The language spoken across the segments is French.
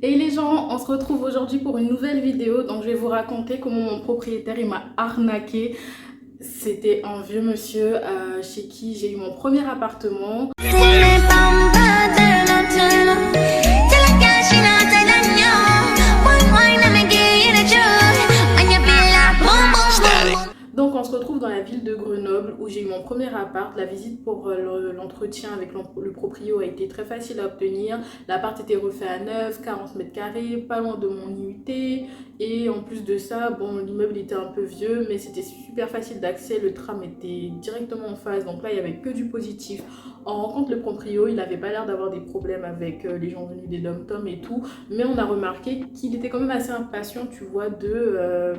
Et les gens, on se retrouve aujourd'hui pour une nouvelle vidéo. Donc je vais vous raconter comment mon propriétaire il m'a arnaqué. C'était un vieux monsieur chez qui j'ai eu mon premier appartement. Donc on se retrouve dans la ville de Grenoble où j'ai eu mon premier appart. La visite pour l'entretien avec le proprio a été très facile à obtenir. L'appart était refait à neuf, 40 mètres carrés, pas loin de mon IUT. Et en plus de ça, bon, l'immeuble était un peu vieux, mais c'était super facile d'accès. Le tram était directement en face, donc là il n'y avait que du positif. On rencontre le proprio, il n'avait pas l'air d'avoir des problèmes avec les gens venus des dom-tom et tout, mais on a remarqué qu'il était quand même assez impatient, tu vois, de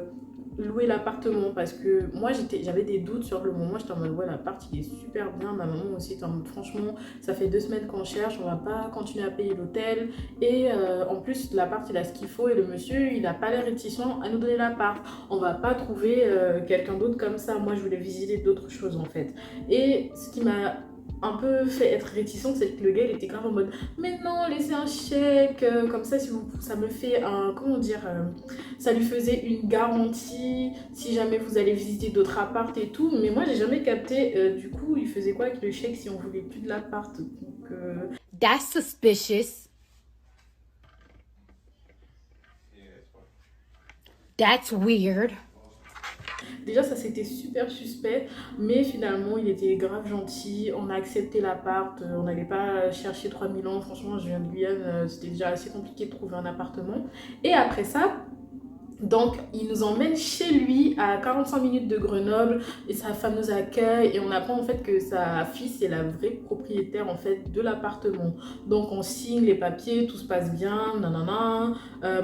louer l'appartement, parce que moi j'avais des doutes sur le moment. J'étais en mode ouais, l'appart il est super bien. Ma maman aussi était en mode franchement ça fait 2 semaines qu'on cherche, on va pas continuer à payer l'hôtel, et en plus l'appart il a ce qu'il faut, et le monsieur il a pas l'air réticent à nous donner l'appart. On va pas trouver quelqu'un d'autre comme ça. Moi je voulais visiter d'autres choses en fait, et ce qui m'a un peu fait être réticente, c'est que le gars il était grave en mode mais non, laissez un chèque, comme ça si vous, ça me fait un, comment dire, ça lui faisait une garantie si jamais vous allez visiter d'autres appartes et tout. Mais moi j'ai jamais capté du coup il faisait quoi avec le chèque si on voulait plus de l'appart. Donc That's suspicious. That's weird. déjà ça c'était super suspect, mais finalement il était grave gentil. On a accepté l'appart, on n'allait pas chercher 3000 ans. Franchement je viens de Guyane, c'était déjà assez compliqué de trouver un appartement. Et après ça, donc, il nous emmène chez lui à 45 minutes de Grenoble, et sa femme nous accueille et on apprend en fait que sa fille c'est la vraie propriétaire en fait de l'appartement. Donc on signe les papiers, tout se passe bien, nanana.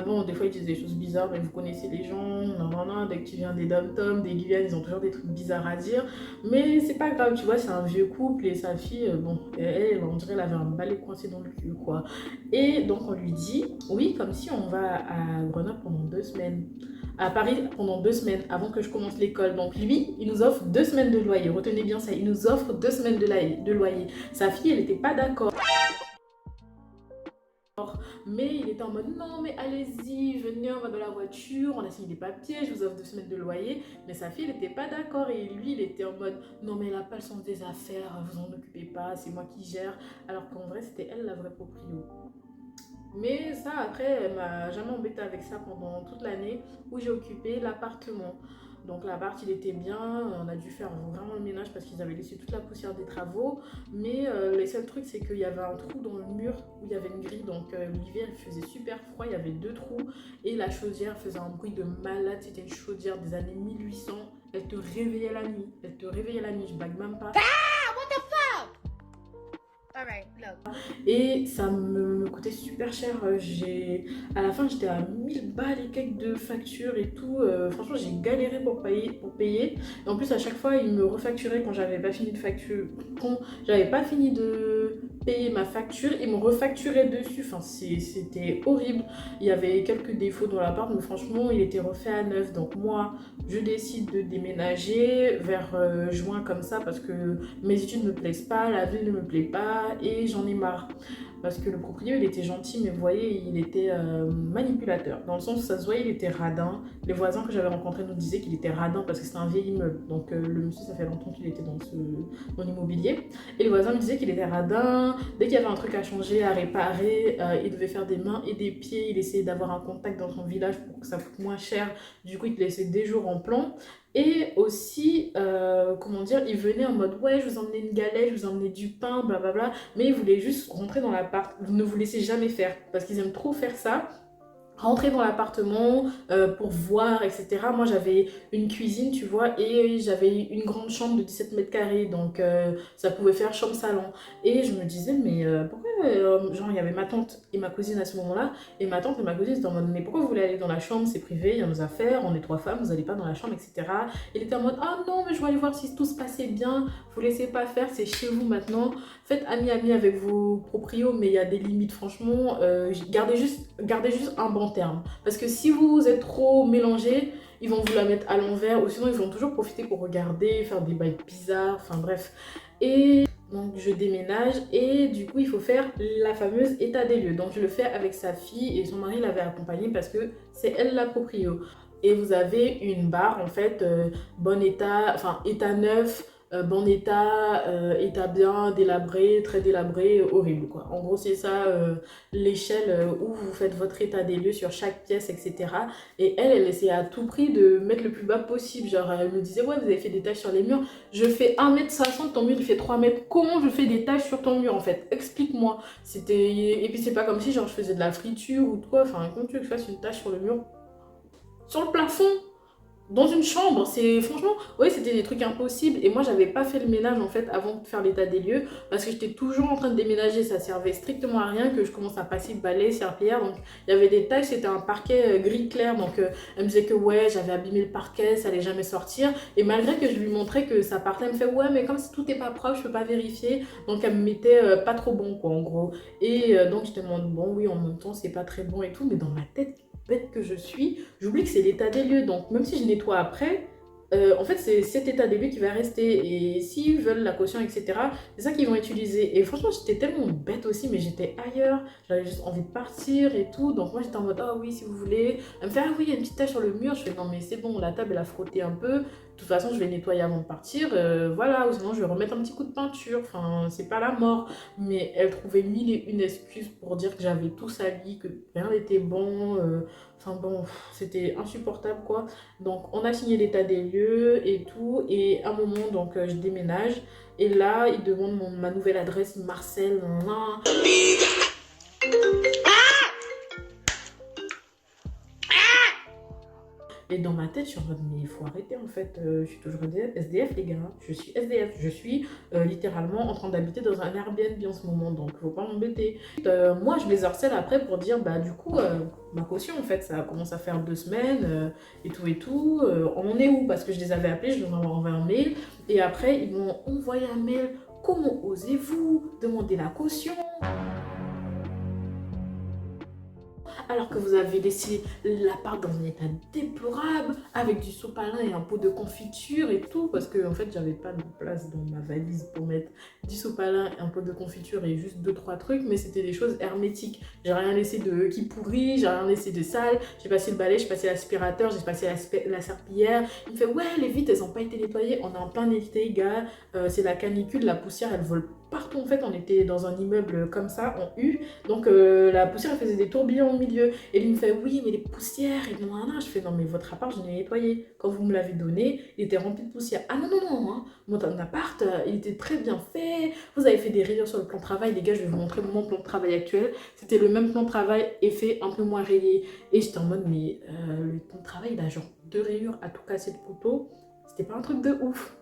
Bon, des fois ils disent des choses bizarres, mais vous connaissez les gens, nanana. Dès que tu viens des dom-tom, des Guyane, ils ont toujours des trucs bizarres à dire. Mais c'est pas grave, tu vois, c'est un vieux couple et sa fille, bon, elle, on dirait elle avait un balai coincé dans le cul quoi. Et donc on lui dit, oui, comme si on va à Grenoble pendant 2 semaines, à Paris pendant 2 semaines avant que je commence l'école. Donc lui, il nous offre 2 semaines de loyer. Retenez bien ça, il nous offre 2 semaines de loyer. Sa fille, elle n'était pas d'accord. Mais il était en mode non, mais allez-y, venez, on va dans la voiture, on a signé des papiers, je vous offre 2 semaines de loyer. Mais sa fille, elle n'était pas d'accord, et lui, il était en mode non, mais elle n'a pas le sens des affaires, vous en occupez pas, c'est moi qui gère. Alors qu'en vrai, c'était elle la vraie proprio. Mais ça, après, elle m'a jamais embêtée avec ça pendant toute l'année où j'ai occupé l'appartement. Donc l'appart, il était bien, on a dû faire vraiment le ménage parce qu'ils avaient laissé toute la poussière des travaux. Mais les seuls trucs, c'est qu'il y avait un trou dans le mur où il y avait une grille. Donc l'hiver, il faisait super froid, il y avait 2 trous. Et la chaudière faisait un bruit de malade, c'était une chaudière des années 1800. Elle te réveillait la nuit, elle te réveillait la nuit, je bague même pas. Alright, look. Et ça me coûtait super cher. À la fin, j'étais à 1000 balles et quelques de factures et tout. Franchement, j'ai galéré pour payer. Et en plus, à chaque fois, ils me refacturaient quand j'avais pas fini de facture. Quand j'avais pas fini de payer ma facture, ils me refacturaient dessus. Enfin, c'était horrible. Il y avait quelques défauts dans l'appart, mais franchement, il était refait à neuf. Donc moi, je décide de déménager vers juin comme ça parce que mes études ne me plaisent pas, la ville ne me plaît pas, et j'en ai marre. Parce que le propriétaire, il était gentil, mais vous voyez, il était manipulateur. Dans le sens où ça se voyait, il était radin. Les voisins que j'avais rencontrés nous disaient qu'il était radin parce que c'était un vieil immeuble. Donc le monsieur, ça fait longtemps qu'il était dans l'immobilier. Et les voisins me disaient qu'il était radin. Dès qu'il y avait un truc à changer, à réparer, il devait faire des mains et des pieds. Il essayait d'avoir un contact dans son village pour que ça coûte moins cher. Du coup, il te laissait des jours en plan. Et aussi, comment dire, il venait en mode ouais, je vous emmenais une galette, je vous emmenais du pain, blablabla. Mais il voulait juste rentrer dans l'appart. Vous ne vous laissez jamais faire parce qu'ils aiment trop faire ça. Rentrer dans l'appartement pour voir, etc. Moi, j'avais une cuisine, tu vois, et j'avais une grande chambre de 17 mètres carrés, donc ça pouvait faire chambre-salon. Et je me disais, mais pourquoi, genre, il y avait ma tante et ma cousine à ce moment-là, et ma tante et ma cousine étaient en mode, mais pourquoi vous voulez aller dans la chambre, c'est privé, il y a nos affaires, on est 3 femmes, vous n'allez pas dans la chambre, etc. Il était en mode, ah non, mais je vais aller voir si tout se passait bien, vous laissez pas faire, c'est chez vous maintenant. Faites ami avec vos proprios, mais il y a des limites, franchement. Gardez juste un bon terme. Parce que si vous êtes trop mélangés, ils vont vous la mettre à l'envers, ou sinon ils vont toujours profiter pour regarder, faire des bails bizarres, enfin bref. Et Donc je déménage et du coup il faut faire la fameuse état des lieux. Donc je le fais avec sa fille et son mari l'avait accompagnée parce que c'est elle la proprio. Et vous avez une barre en fait, bon état, enfin état neuf, bon état, état bien, délabré, très délabré, horrible quoi. En gros c'est ça l'échelle où vous faites votre état des lieux sur chaque pièce, etc. Et elle essayait à tout prix de mettre le plus bas possible. Genre elle me disait ouais vous avez fait des taches sur les murs. Je fais 1,60 m, ton mur il fait 3 mètres. Comment je fais des taches sur ton mur en fait? Explique-moi. C'était... Et puis c'est pas comme si genre je faisais de la friture ou quoi. Enfin, comment tu veux que je fasse une tache sur le mur? Sur le plafond? Dans une chambre, c'est franchement, oui, c'était des trucs impossibles. Et moi, j'avais pas fait le ménage en fait avant de faire l'état des lieux parce que j'étais toujours en train de déménager. Ça servait strictement à rien que je commence à passer balai, serpillière. Donc, il y avait des taches, c'était un parquet gris clair. Donc, elle me disait que ouais, j'avais abîmé le parquet, ça allait jamais sortir. Et malgré que je lui montrais que ça partait, elle me fait ouais, mais comme si tout est pas propre, je peux pas vérifier. Donc, elle me mettait pas trop bon, quoi, en gros. Et donc, je te demande, bon, oui, en même temps, c'est pas très bon et tout. Mais dans ma tête, bête que je suis, j'oublie que c'est l'état des lieux. Donc, même si je nettoie après, en fait, c'est cet état des lieux qui va rester. Et s'ils veulent la caution, etc., c'est ça qu'ils vont utiliser. Et franchement, j'étais tellement bête aussi, mais j'étais ailleurs. J'avais juste envie de partir et tout. Donc, moi, j'étais en mode, ah oui, si vous voulez. Elle me fait, ah oui, il y a une petite tache sur le mur. Je fais, non, mais c'est bon, la table, elle a frotté un peu. De toute façon, je vais nettoyer avant de partir. Voilà, ou sinon, je vais remettre un petit coup de peinture. Enfin, c'est pas la mort. Mais elle trouvait mille et une excuses pour dire que j'avais tout sali, que rien n'était bon. Enfin bon, c'était insupportable quoi. Donc on a signé l'état des lieux et tout. Et à un moment, donc je déménage. Et là, il demande ma nouvelle adresse, Marcel. Nan, nan. Et dans ma tête, je suis en mode, mais il faut arrêter en fait. Je suis toujours SDF, les gars. Je suis SDF. Je suis littéralement en train d'habiter dans un Airbnb en ce moment. Donc, faut pas m'embêter. Moi, je les harcèle après pour dire, bah, du coup, ma caution, en fait, ça commence à faire 2 semaines et tout et tout. On en est où? Parce que je les avais appelés, je leur avais envoyé un mail. Et après, ils m'ont envoyé un mail. Comment osez-vous demander la caution? Alors que vous avez laissé l'appart dans un état déplorable, avec du sopalin et un pot de confiture et tout, parce que en fait j'avais pas de place dans ma valise pour mettre du sopalin, un pot de confiture et juste 2-3 trucs, mais c'était des choses hermétiques. J'ai rien laissé de qui pourrit, j'ai rien laissé de sale, j'ai passé le balai, j'ai passé l'aspirateur, j'ai passé la serpillière. Il me fait ouais, les vitres elles ont pas été nettoyées, on est en plein été gars, c'est la canicule, la poussière elle vole partout en fait, on était dans un immeuble comme ça en U, donc la poussière elle faisait des tourbillons au milieu. Et lui me fait oui mais les poussières et non, non, non. Je fais non mais votre appart je l'ai nettoyé. Quand vous me l'avez donné, il était rempli de poussière. Ah non non non, hein. Mon appart il était très bien fait. Vous avez fait des rayures sur le plan de travail. Les gars, je vais vous montrer mon plan de travail actuel. C'était le même plan de travail et fait un peu moins rayé. Et j'étais en mode mais le plan de travail il a genre 2 rayures à tout casser de poteau. C'était pas un truc de ouf.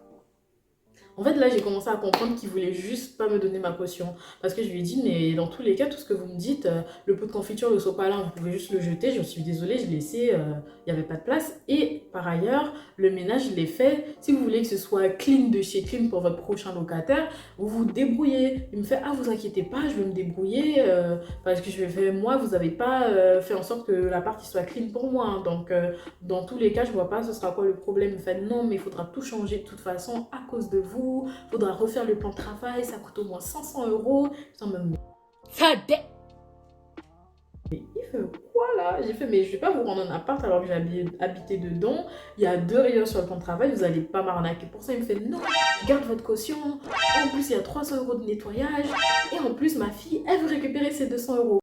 En fait, là, j'ai commencé à comprendre qu'il voulait juste pas me donner ma caution. Parce que je lui ai dit, mais dans tous les cas, tout ce que vous me dites, le pot de confiture, le sopalin, vous pouvez juste le jeter. Je suis désolée, je l'ai laissé, il n'y avait pas de place. Et par ailleurs, le ménage, je l'ai fait. Si vous voulez que ce soit clean de chez clean pour votre prochain locataire, vous vous débrouillez. Il me fait, ah, vous inquiétez pas, je vais me débrouiller. Parce que je vais faire, moi, vous n'avez pas fait en sorte que l'appart soit clean pour moi. Hein. Donc, dans tous les cas, je vois pas ce sera quoi le problème. Il me fait, non, mais il faudra tout changer de toute façon à cause de vous. Faudra refaire le plan de travail, ça coûte au moins 500 €. Sans même... Il fait quoi là? J'ai fait, mais je vais pas vous rendre un appart alors que j'ai habité dedans. Il y a 2 rayures sur le plan de travail, vous allez pas m'arnaquer pour ça. Il me fait, non, je garde votre caution. En plus, il y a 300 € de nettoyage. Et en plus, ma fille, elle veut récupérer ses 200 €.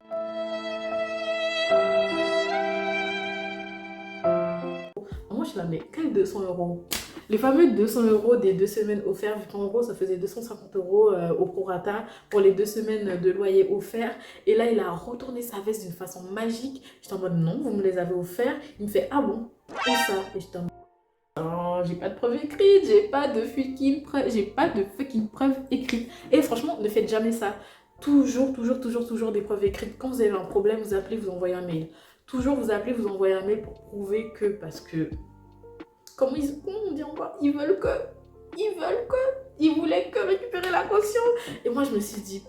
Moi, je suis là, mais quel 200 €? Les fameux 200 € des 2 semaines offertes, vu qu'en gros ça faisait 250 € au prorata pour les 2 semaines de loyer offert. Et là il a retourné sa veste d'une façon magique. J'étais en mode non, vous me les avez offerts. Il me fait ah bon, où ça? Et j'étais en mode non, j'ai pas de preuve écrite, j'ai pas de fucking preuve écrite. Et franchement, ne faites jamais ça. Toujours des preuves écrites. Quand vous avez un problème, vous appelez, vous envoyez un mail. Toujours vous appelez, vous envoyez un mail pour prouver que, parce que comment on dit encore, ils voulaient que récupérer la caution. Et moi je me suis dit,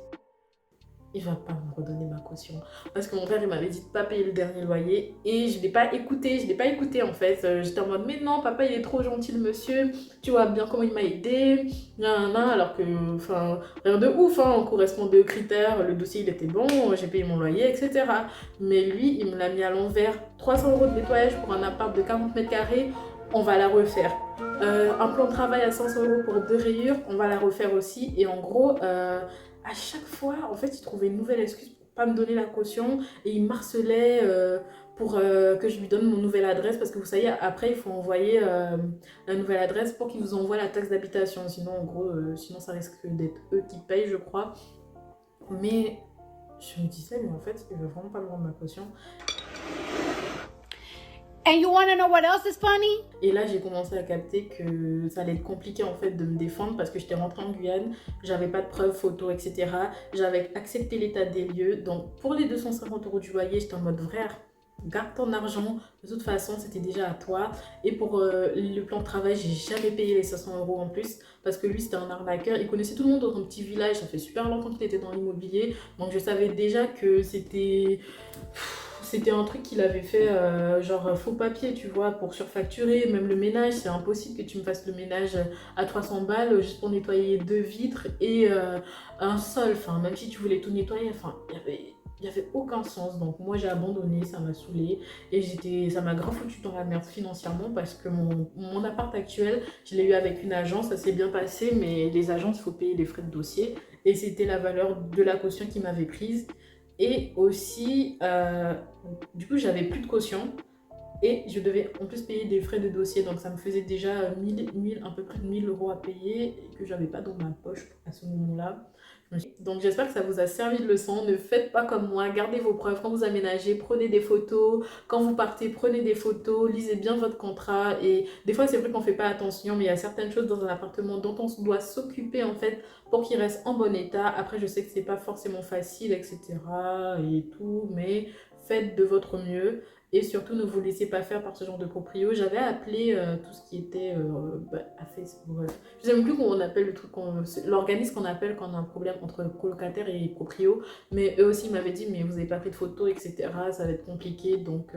il va pas me redonner ma caution. Parce que mon père, il m'avait dit de pas payer le dernier loyer et je l'ai pas écouté en fait. J'étais en mode, mais non, papa, il est trop gentil le monsieur, tu vois bien comment il m'a aidé, alors que, enfin, rien de ouf, hein, on correspondait aux critères, le dossier il était bon, j'ai payé mon loyer, etc. Mais lui, il me l'a mis à l'envers, 300 € de nettoyage pour un appart de 40 mètres carrés, on va la refaire. Un plan de travail à 500 € pour 2 rayures, on va la refaire aussi. Et en gros, à chaque fois, en fait, il trouvait une nouvelle excuse pour pas me donner la caution et il marcelait pour que je lui donne mon nouvelle adresse parce que vous savez, après, il faut envoyer la nouvelle adresse pour qu'ils vous envoient la taxe d'habitation. Sinon, en gros, sinon ça risque d'être eux qui payent, je crois. Mais je me disais, mais en fait, il veut vraiment pas me rendre ma caution. And you wanna know what else is funny? Et là, j'ai commencé à capter que ça allait être compliqué en fait de me défendre parce que j'étais rentrée en Guyane, j'avais pas de preuves, photos, etc. J'avais accepté l'état des lieux. Donc pour les 250 € du loyer, j'étais en mode frère, garde ton argent. De toute façon, c'était déjà à toi. Et pour le plan de travail, j'ai jamais payé les 500 € en plus parce que lui, c'était un arnaqueur. Il connaissait tout le monde dans son petit village. Ça fait super longtemps qu'il était dans l'immobilier. Donc je savais déjà que c'était un truc qu'il avait fait, genre faux papier, tu vois, pour surfacturer. Même le ménage, c'est impossible que tu me fasses le ménage à 300 balles juste pour nettoyer 2 vitres et un sol. Enfin, même si tu voulais tout nettoyer, enfin, il y avait aucun sens. Donc moi, j'ai abandonné, ça m'a saoulée. Et ça m'a grave foutu dans la merde financièrement parce que mon appart actuel, je l'ai eu avec une agence, ça s'est bien passé, mais les agences, il faut payer les frais de dossier. Et c'était la valeur de la caution qui m'avait prise. Et aussi, du coup, j'avais plus de caution et je devais en plus payer des frais de dossier. Donc, ça me faisait déjà un peu près de 1000 € à payer et que j'avais pas dans ma poche à ce moment-là. Donc, j'espère que ça vous a servi de leçon. Ne faites pas comme moi. Gardez vos preuves quand vous aménagez. Prenez des photos. Quand vous partez, prenez des photos. Lisez bien votre contrat. Et des fois, c'est vrai qu'on fait pas attention, mais il y a certaines choses dans un appartement dont on doit s'occuper en fait pour qu'il reste en bon état. Après, je sais que c'est pas forcément facile, etc. et tout, mais faites de votre mieux. Et surtout, ne vous laissez pas faire par ce genre de proprio. J'avais appelé tout ce qui était bref. Je sais même plus comment on appelle le truc, l'organisme qu'on appelle quand on a un problème entre colocataire et proprio. Mais eux aussi m'avaient dit, mais vous n'avez pas pris de photos, etc. Ça va être compliqué. Donc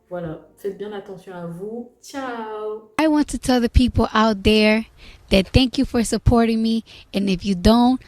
voilà, faites bien attention à vous. Ciao! I want to tell the people out there that thank you for supporting me. And if you don't,